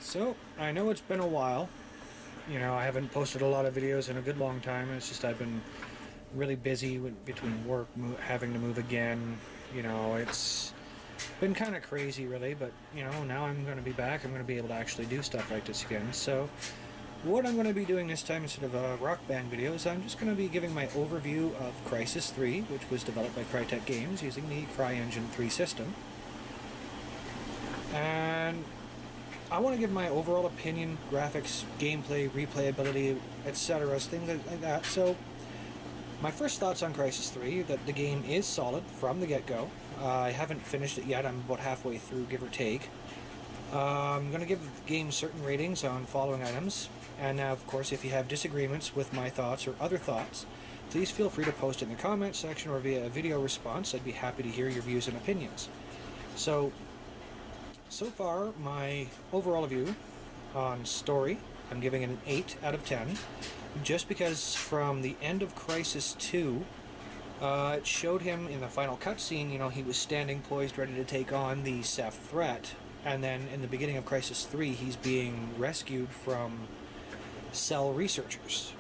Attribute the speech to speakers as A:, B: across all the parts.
A: So, I know it's been a while. I haven't posted a lot of videos in a good long time. It's just I've been really busy between work, having to move again. It's been kind of crazy, really, but, now I'm going to be back. I'm going to be able to actually do stuff like this again. So, what I'm going to be doing this time instead of a Rock Band video is I'm just going to be giving my overview of Crysis 3, which was developed by Crytek Games using the CryEngine 3 system. And I want to give my overall opinion, graphics, gameplay, replayability, etc., things like that. So, my first thoughts on Crysis 3, that the game is solid from the get-go. I haven't finished it yet, I'm about halfway through, give or take. I'm going to give the game certain ratings on following items, and now, of course, if you have disagreements with my thoughts or other thoughts, please feel free to post in the comments section or via a video response. I'd be happy to hear your views and opinions. So far, my overall review on story, I'm giving it an 8 out of 10, just because from the end of Crysis 2, it showed him in the final cutscene, he was standing poised, ready to take on the Ceph threat, and then in the beginning of Crysis 3, he's being rescued from Cell researchers.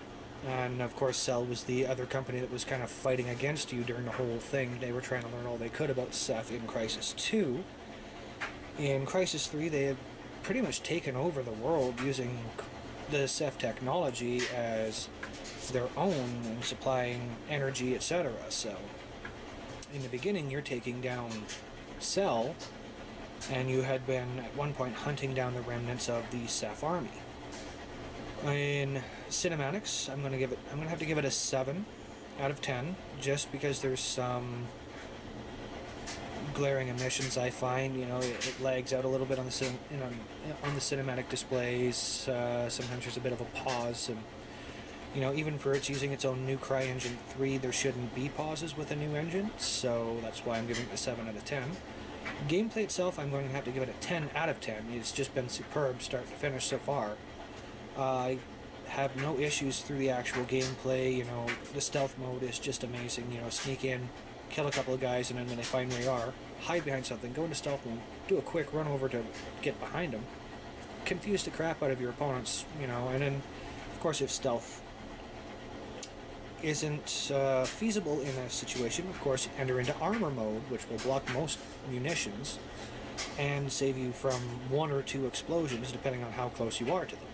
A: And of course, Cell was the other company that was kind of fighting against you during the whole thing. They were trying to learn all they could about Ceph in Crysis 2. In Crysis 3, they had pretty much taken over the world using the Ceph technology as their own and supplying energy, etc. So, in the beginning, you're taking down Cell, and you had been at one point hunting down the remnants of the Ceph army. In cinematics, I'm going to have to give it a 7 out of 10, just because there's some glaring omissions I find. It lags out a little bit on the cinematic displays. Sometimes there's a bit of a pause, and even for it's using its own new CryEngine 3, there shouldn't be pauses with a new engine, so that's why I'm giving it a 7 out of 10. Gameplay itself, I'm going to have to give it a 10 out of 10. It's just been superb start to finish so far. I have no issues through the actual gameplay. The stealth mode is just amazing. Sneak in, kill a couple of guys, and then when they find where you are, hide behind something, go into stealth mode, do a quick run over to get behind them, confuse the crap out of your opponents, and then, of course, if stealth isn't feasible in a situation, of course, enter into armor mode, which will block most munitions and save you from 1 or 2 explosions, depending on how close you are to them.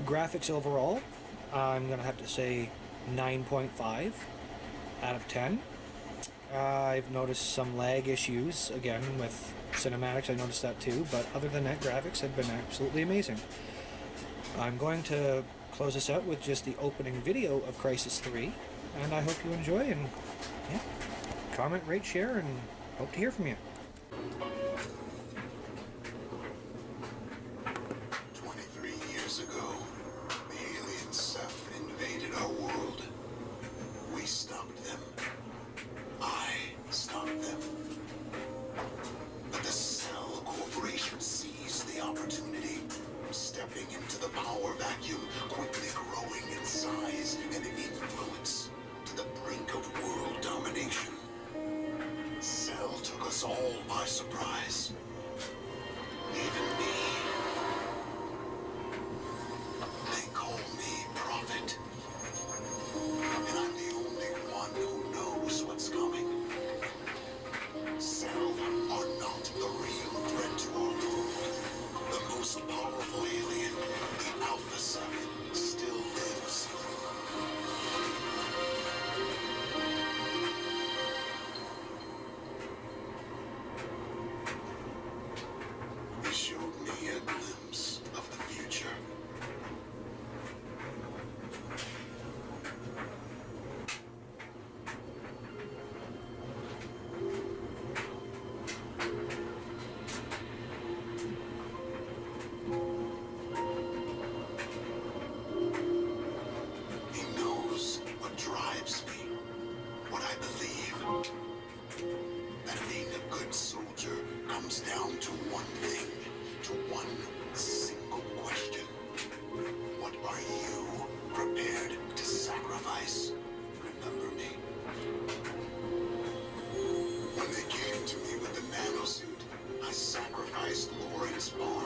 A: Graphics overall, I'm going to have to say 9.5 out of 10. I've noticed some lag issues, again, with cinematics, I noticed that too, but other than that, graphics have been absolutely amazing. I'm going to close this out with just the opening video of Crysis 3, and I hope you enjoy, and yeah, comment, rate, share, and hope to hear from you.
B: 23 years ago, the alien Ceph invaded our world. We stopped them. I stopped them. But the Cell Corporation seized the opportunity, stepping into the power vacuum, quickly growing in size and influence to the brink of world domination. Cell took us all by surprise. Even me. They call me Prophet. And I'm the only one who knows what's coming. Cell are not the real threat to our world. The most powerful alien, the Alpha Ceph, still lives.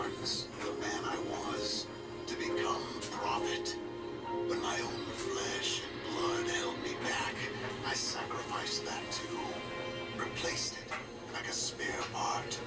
B: hardens the man I was to become prophet. When my own flesh and blood held me back, I sacrificed that too. Replaced it like a spare part